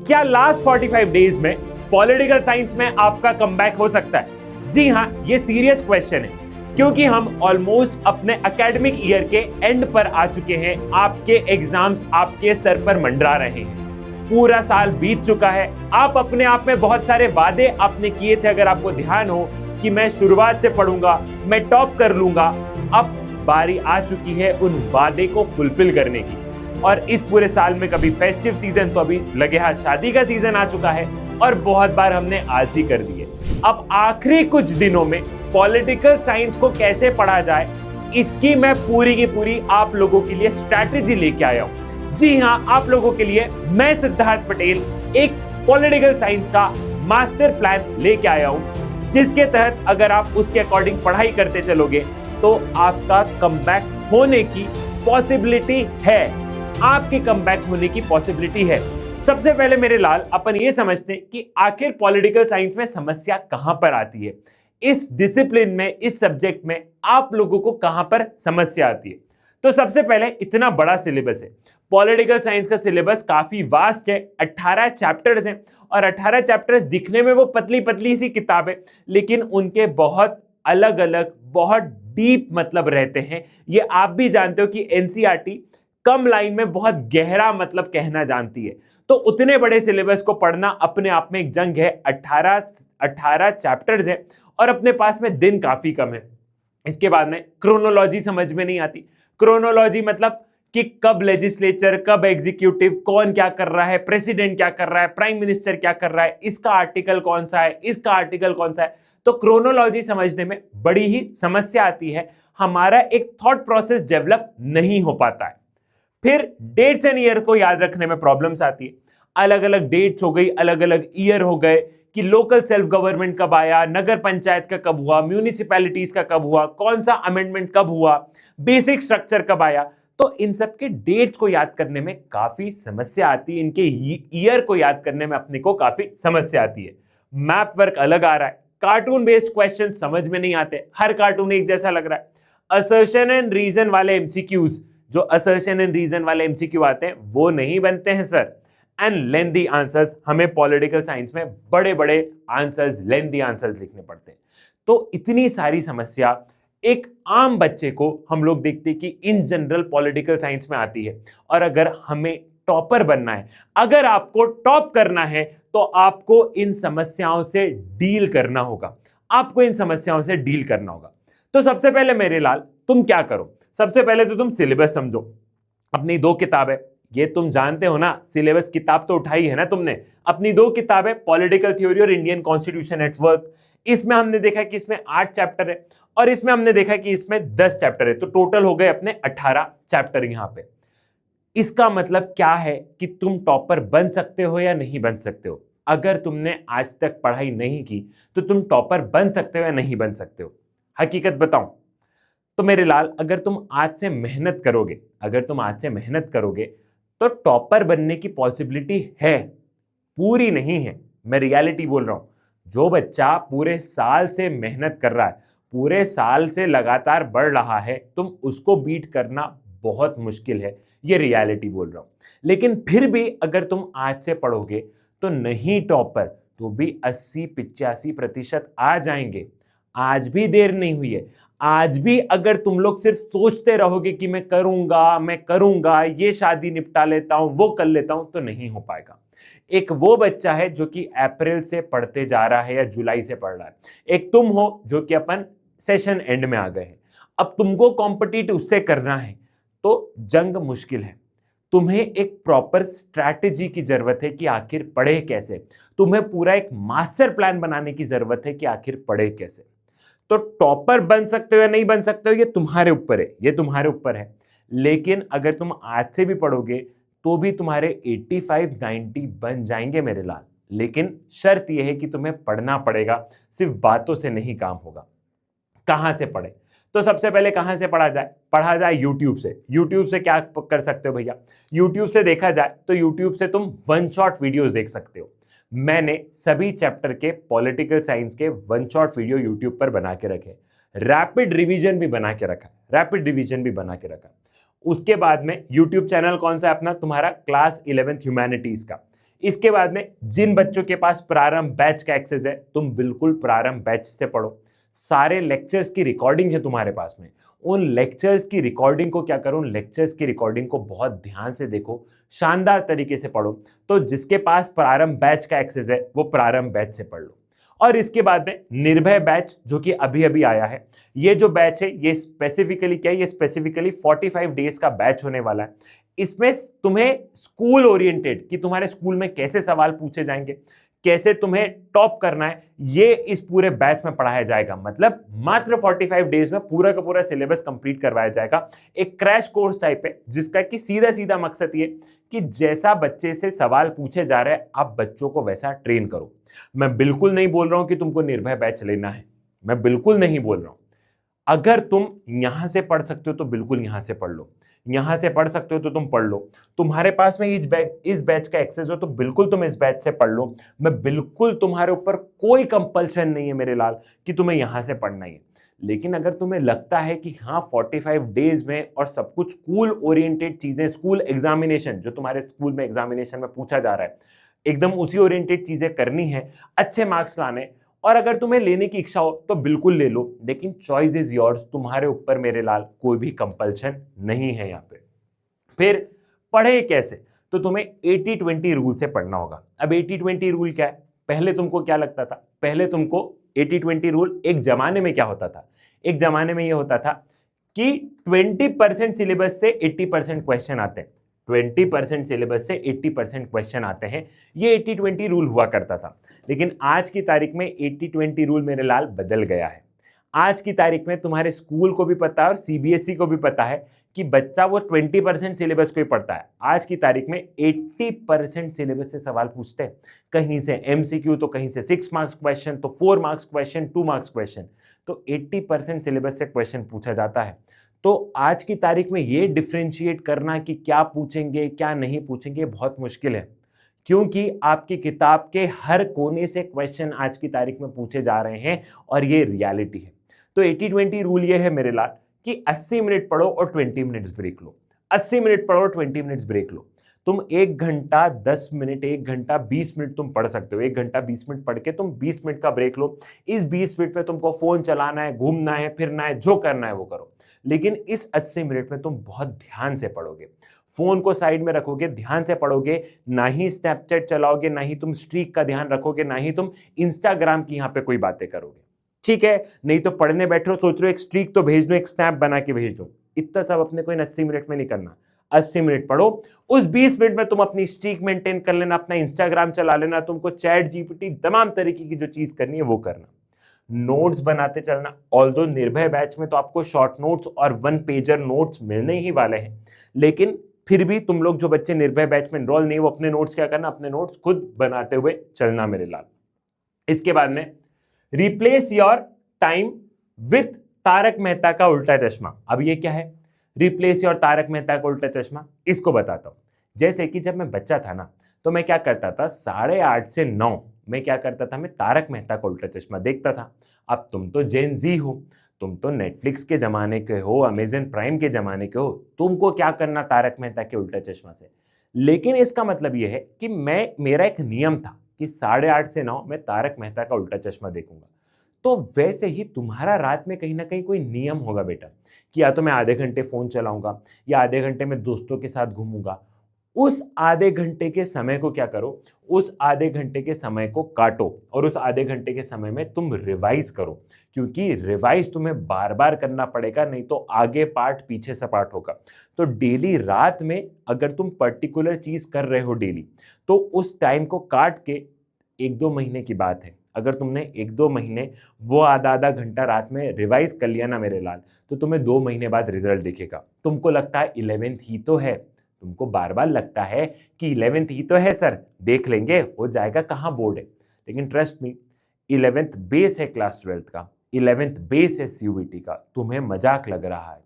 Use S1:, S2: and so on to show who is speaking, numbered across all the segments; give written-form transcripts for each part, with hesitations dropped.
S1: क्या last 45 days में political science में आपका कमबैक हो सकता है? जी हां, ये सीरियस क्वेश्चन है क्योंकि हम ऑलमोस्ट अपने एकेडमिक ईयर के एंड पर आ चुके हैं। आपके एग्जाम्स आपके सर पर मंडरा रहे हैं। पूरा साल बीत चुका है। आप अपने आप में बहुत सारे वादे आपने किए थे, अगर आपको ध्यान हो, कि मैं शुरुआत से पढ़ूंगा, मैं टॉप कर लूंगा। अब बारी आ चुकी है उन वादे को फुलफिल करने की। और इस पूरे साल में कभी फेस्टिव सीजन तो अभी लगे हाथ शादी का सीजन आ चुका है और बहुत बार हमने आलसी कर दिए। अब आखिरी कुछ दिनों में पॉलिटिकल साइंस को कैसे पढ़ा जाए, इसकी मैं पूरी की पूरी आप लोगों के लिए स्ट्रैटेजी लेके आया हूं। जी हां, आप लोगों के लिए मैं सिद्धार्थ पटेल एक पॉलिटिकल साइंस का मास्टर प्लान लेके आया हूं, जिसके तहत अगर आप उसके अकॉर्डिंग पढ़ाई करते चलोगे तो आपका कमबैक होने की पॉसिबिलिटी है। आपके कमबैक होने की पॉसिबिलिटी है। सबसे पहले मेरे लाल अपन ये समझते हैं कि आखिर पॉलिटिकल साइंस में समस्या कहां पर आती है। इस डिसिप्लिन में, इस सब्जेक्ट में आप लोगों को कहां पर समस्या आती है। तो सबसे पहले इतना बड़ा सिलेबस है। पॉलिटिकल साइंस का सिलेबस काफी वास्ट है। 18 चैप्टर्स हैं और 18 चैप्टर्स दिखने में वो पतली पतली सी किताब है, लेकिन उनके बहुत अलग अलग, बहुत डीप मतलब रहते हैं। ये आप भी जानते हो कि एनसीईआरटी कम लाइन में बहुत गहरा मतलब कहना जानती है। तो उतने बड़े सिलेबस को पढ़ना अपने आप में एक जंग है। 18 चैप्टर्स हैं और अपने पास में दिन काफी कम है। इसके बाद में क्रोनोलॉजी समझ में नहीं आती। क्रोनोलॉजी मतलब कि कब लेजिस्लेचर, कब एग्जीक्यूटिव, कौन क्या कर रहा है, प्रेसिडेंट क्या कर रहा है, प्राइम मिनिस्टर क्या कर रहा है, इसका आर्टिकल कौन सा है, इसका आर्टिकल कौन सा है। तो क्रोनोलॉजी समझने में बड़ी ही समस्या आती है। हमारा एक थॉट प्रोसेस डेवलप नहीं हो पाता है। फिर डेट्स एंड ईयर को याद रखने में प्रॉब्लम्स आती है। अलग अलग डेट्स हो गई, अलग अलग ईयर हो गए कि लोकल सेल्फ गवर्नमेंट कब आया, नगर पंचायत का कब हुआ, म्यूनिसिपैलिटीज का कब हुआ, कौन सा अमेंडमेंट कब हुआ, बेसिक स्ट्रक्चर कब आया। तो इन सब के डेट्स को याद करने में काफी समस्या आती है। इनके ईयर को याद करने में अपने को काफी समस्या आती है। मैप वर्क अलग आ रहा है। कार्टून बेस्ड क्वेश्चन समझ में नहीं आते, हर कार्टून एक जैसा लग रहा है। असर्शन एंड रीजन वाले एमसीक्यूज, जो असर्शन एंड रीजन वाले एमसीक्यू आते हैं, वो नहीं बनते हैं सर। एंड लेंथी आंसर्स, हमें पॉलिटिकल साइंस में बड़े बड़े आंसर्स, लेंथी आंसर्स लिखने पड़ते हैं। तो इतनी सारी समस्या एक आम बच्चे को हम लोग देखते हैं कि इन जनरल पॉलिटिकल साइंस में आती है। और अगर हमें टॉपर बनना है, अगर आपको टॉप करना है, तो आपको इन समस्याओं से डील करना होगा। आपको इन समस्याओं से डील करना होगा। तो सबसे पहले मेरे लाल, तुम क्या करो? सबसे पहले तो तुम सिलेबस समझो। अपनी 2 किताबें, ये तुम जानते हो ना, सिलेबस किताब तो उठाई है ना तुमने। अपनी 2 किताबें, पॉलिटिकल थ्योरी और इंडियन कॉन्स्टिट्यूशन एट वर्क, इसमें हमने देखा कि इसमें 8 चैप्टर है और इसमें हमने देखा कि इसमें 10 चैप्टर है। तो टोटल हो गए अपने 18 चैप्टर यहां पे। इसका मतलब क्या है कि तुम टॉपर बन सकते हो या नहीं बन सकते हो। अगर तुमने आज तक पढ़ाई नहीं की तो तुम टॉपर बन सकते हो या नहीं बन सकते हो। हकीकत बताऊं तो मेरे लाल, अगर तुम आज से मेहनत करोगे, तो टॉपर बनने की पॉसिबिलिटी है, पूरी नहीं है। मैं रियलिटी बोल रहा हूं। जो बच्चा पूरे साल से मेहनत कर रहा है, पूरे साल से लगातार बढ़ रहा है, तुम उसको बीट करना बहुत मुश्किल है। ये रियलिटी बोल रहा हूं। लेकिन फिर भी अगर तुम आज से पढ़ोगे तो नहीं टॉपर तो भी 80-85% आ जाएंगे। आज भी देर नहीं हुई है। आज भी अगर तुम लोग सिर्फ सोचते रहोगे कि मैं करूंगा, ये शादी निपटा लेता हूं, वो कर लेता हूं, तो नहीं हो पाएगा। एक वो बच्चा है जो कि अप्रैल से पढ़ते जा रहा है या जुलाई से पढ़ रहा है। एक तुम हो जो कि अपन सेशन एंड में आ गए हैं। अब तुमको कॉम्पिटिटिव उससे करना है, तो जंग मुश्किल है। तुम्हें एक प्रॉपर स्ट्रैटेजी की जरूरत है कि आखिर पढ़े कैसे। तुम्हें पूरा एक मास्टर प्लान बनाने की जरूरत है कि आखिर पढ़े कैसे। तो टॉपर बन सकते हो या नहीं बन सकते हो, ये तुम्हारे ऊपर है। लेकिन अगर तुम आज से भी पढ़ोगे तो भी तुम्हारे 85-90 बन जाएंगे मेरे लाल। लेकिन शर्त यह है कि तुम्हें पढ़ना पड़ेगा, सिर्फ बातों से नहीं काम होगा। कहां से पढ़े? तो सबसे पहले कहां से पढ़ा जाए यूट्यूब से। यूट्यूब से क्या कर सकते हो भैया? यूट्यूब से देखा जाए तो यूट्यूब से तुम 1 शॉट वीडियोस देख सकते हो। मैंने सभी चैप्टर के पॉलिटिकल साइंस के 1 शॉट वीडियो यूट्यूब पर बना के रखे। रैपिड रिवीजन भी बना के रखा। उसके बाद में यूट्यूब चैनल कौन सा है अपना? तुम्हारा क्लास 11th ह्यूमैनिटीज का। इसके बाद में जिन बच्चों के पास प्रारंभ बैच का एक्सेस है, तुम बिल्कुल प्रारंभ बैच से पढ़ो। सारे लेक्चर्स की रिकॉर्डिंग है तुम्हारे पास में, उन लेक्चर्स की रिकॉर्डिंग को क्या करो, उन लेक्चर्स की रिकॉर्डिंग को बहुत ध्यान से देखो, शानदार तरीके से पढ़ो। तो जिसके पास प्रारंभ बैच का एक्सेस है वो प्रारंभ बैच से पढ़ लो। और इसके बाद में निर्भय बैच जो कि अभी अभी आया है, ये जो बैच है ये स्पेसिफिकली क्या है, ये स्पेसिफिकली 45 डेज का बैच होने वाला है। इसमें तुम्हें स्कूल ओरिएंटेड कि तुम्हारे स्कूल में कैसे सवाल पूछे जाएंगे, कैसे तुम्हें टॉप करना है, ये इस पूरे बैच में पढ़ाया जाएगा। मतलब मात्र 45 डेज में पूरा का पूरा सिलेबस कंप्लीट करवाया जाएगा। एक क्रैश कोर्स टाइप है जिसका कि सीधा सीधा मकसद ये कि जैसा बच्चे से सवाल पूछे जा रहे हैं आप बच्चों को वैसा ट्रेन करो। मैं बिल्कुल नहीं बोल रहा हूं कि तुमको निर्भय बैच लेना है, मैं बिल्कुल नहीं बोल रहा हूं। अगर तुम यहां से पढ़ सकते हो तो बिल्कुल यहां से पढ़ लो, यहां से पढ़ सकते हो तो तुम पढ़ लो। तुम्हारे पास में इस बैच का एक्सेस हो तो बिल्कुल तुम इस बैच से पढ़ लो। मैं बिल्कुल तुम्हारे ऊपर कोई कंपल्शन नहीं है मेरे लाल कि तुम्हें यहां से पढ़ना ही है। लेकिन अगर तुम्हें लगता है कि हाँ 45 डेज में और सब कुछ स्कूल ओरिएंटेड चीजें, स्कूल एग्जामिनेशन जो तुम्हारे स्कूल में एग्जामिनेशन में पूछा जा रहा है, एकदम उसी ओरिएंटेड चीजें करनी है, अच्छे मार्क्स लाने, और अगर तुम्हें लेने की इच्छा हो तो बिल्कुल ले लो। लेकिन चॉइस इज योर्स, तुम्हारे ऊपर मेरे लाल कोई भी कंपल्शन नहीं है यहाँ पे। फिर पढ़े कैसे, तो तुम्हें 80-20 रूल से पढ़ना होगा। अब 80-20 रूल क्या है, पहले तुमको क्या लगता था, पहले तुमको 80-20 रूल एक जमाने में क्या होता था, एक जमाने में ये होता था कि 20% सिलेबस से 80% क्वेश्चन आते हैं, 20% सिलेबस से 80% क्वेश्चन आते हैं, ये 80-20 रूल हुआ करता था। लेकिन आज की तारीख में 80-20 रूल मेरे लाल बदल गया है। आज की तारीख में तुम्हारे स्कूल को भी पता है और सीबीएसई को भी पता है कि बच्चा वो 20% सिलेबस को ही पढ़ता है। आज की तारीख में 80% सिलेबस से सवाल पूछते हैं, कहीं से एमसीक्यू तो कहीं से 6 मार्क्स क्वेश्चन तो 4 मार्क्स क्वेश्चन 2 मार्क्स क्वेश्चन, तो 80% सिलेबस से क्वेश्चन पूछा जाता है। तो आज की तारीख में ये डिफ्रेंशिएट करना कि क्या पूछेंगे क्या नहीं पूछेंगे बहुत मुश्किल है, क्योंकि आपकी किताब के हर कोने से क्वेश्चन आज की तारीख में पूछे जा रहे हैं और ये रियलिटी है। तो 80-20 रूल ये है मेरे लाल कि 80 मिनट पढ़ो और 20 मिनट्स ब्रेक लो, 80 मिनट पढ़ो 20 मिनट्स ब्रेक लो। तुम 1 घंटा 10 मिनट 1 घंटा 20 मिनट तुम पढ़ सकते हो, 1 घंटा 20 मिनट पढ़ के तुम 20 मिनट का ब्रेक लो। इस 20 मिनट में तुमको फोन चलाना है, घूमना है, फिरना है, जो करना है वो करो। लेकिन इस 80 मिनट में तुम बहुत ध्यान से पढ़ोगे, फोन को साइड में रखोगे, ध्यान से पढ़ोगे, ना ही स्नैपचैट चलाओगे, ना ही तुम स्ट्रीक का ध्यान रखोगे, ना ही तुम इंस्टाग्राम की यहाँ पे कोई बातें करोगे, ठीक है। नहीं तो पढ़ने बैठो सोच रहे हो एक स्ट्रीक तो भेज दो, एक स्नैप बना के भेज दो, इतना सब अपने को इन 80 मिनट में नहीं करना। 80 मिनट पढ़ो, उस 20 मिनट में तुम अपनी स्ट्रीक मेंटेन कर लेना, अपना इंस्टाग्राम चला लेना, तुमको चैट जीपीटी तमाम तरीके की जो चीज करनी है वो करना, नोट्स बनाते चलना। ऑल्दो निर्भय बैच में तो आपको शॉर्ट नोट्स और 1 पेजर नोट्स मिलने ही वाले हैं, लेकिन फिर भी तुम लोग जो बच्चे निर्भय बैच में एनरोल नहीं, वो अपने नोट्स क्या करना, अपने नोट्स खुद बनाते हुए चलना मेरे लाल। इसके बाद में replace your time with Taarak Mehta Ka Ooltah चश्मा। अब ये क्या है, रिप्लेस योर तारक मेहता का उल्टा चश्मा, इसको बताता हूं। जैसे कि जब मैं बच्चा था ना तो मैं क्या करता था, 8:30 से 9 मैं क्या करता था, मैं तारक मेहता का उल्टा चश्मा देखता था। अब तुम तो जेन जी हो, तुम तो नेटफ्लिक्स के जमाने के हो, अमेजन प्राइम के जमाने के हो, तुमको क्या करना तारक मेहता के उल्टा चश्मा से। लेकिन इसका मतलब यह है कि मेरा एक नियम था कि 8:30 से 9 मैं तारक मेहता का उल्टा चश्मा देखूंगा। तो वैसे ही तुम्हारा रात में कहीं ना कहीं कोई नियम होगा बेटा, कि या तो मैं आधे घंटे फोन चलाऊंगा या आधे घंटे में दोस्तों के साथ घूमूंगा। उस आधे घंटे के समय को क्या करो, उस आधे घंटे के समय को काटो और उस आधे घंटे के समय में तुम रिवाइज करो, क्योंकि रिवाइज तुम्हें बार बार करना पड़ेगा, नहीं तो आगे पार्ट पीछे से पार्ट होगा। तो डेली रात में अगर तुम पर्टिकुलर चीज कर रहे हो डेली, तो उस टाइम को काट के 1-2 महीने की बात है, अगर तुमने 1-2 महीने वो आधा घंटा रात में रिवाइज कर लिया ना मेरे लाल, तो तुम्हें 2 महीने बाद रिजल्ट दिखेगा। तुमको लगता है 11th ही तो है, तुमको बार बार लगता है कि 11th ही तो है सर, देख लेंगे हो जाएगा, कहाँ बोर्ड है। लेकिन ट्रस्ट मी, 11th बेस है क्लास 12th का, 11th बेस है सीयूईटी का। तुम्हें मजाक लग रहा है,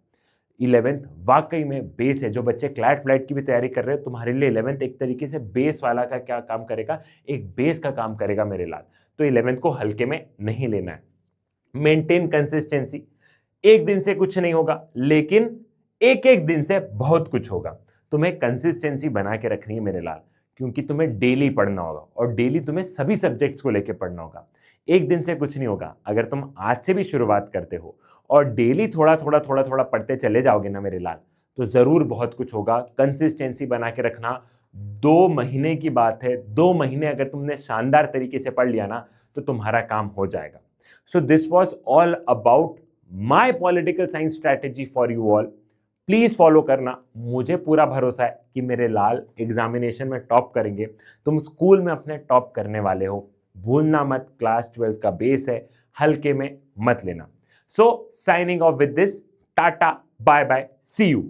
S1: 11th वाकई में बेस है। जो बच्चे क्लैट फ्लैट की भी तैयारी कर रहे हो, तुम्हारे लिए 11th एक तरीके से बेस वाला का क्या काम करेगा, एक बेस का काम करेगा मेरे लाल। तो 11th को हल्के में नहीं लेना है। मेंटेन कंसिस्टेंसी, एक दिन से कुछ नहीं होगा, लेकिन एक एक दिन से बहुत कुछ होगा। तुम्हें कंसिस्टेंसी बना के रखनी है मेरे लाल। क्योंकि तुम्हें डेली पढ़ना होगा और डेली तुम्हें सभी सब्जेक्ट्स को लेकर पढ़ना होगा। एक दिन से कुछ नहीं होगा। अगर तुम आज से भी शुरुआत करते हो और डेली थोड़ा थोड़ा थोड़ा थोड़ा पढ़ते चले जाओगे ना मेरे लाल, तो जरूर बहुत कुछ होगा। कंसिस्टेंसी बना के रखना। 2 महीने की बात है, 2 महीने अगर तुमने शानदार तरीके से पढ़ लिया ना तो तुम्हारा काम हो जाएगा। So this was all about my political science strategy for you all. Please follow करना। मुझे पूरा भरोसा है कि मेरे लाल एग्जामिनेशन में टॉप करेंगे। तुम स्कूल में अपने टॉप करने वाले हो। भूलना मत, क्लास 12 का बेस है, हल्के में मत लेना। So signing off with this, tata, bye bye, see you.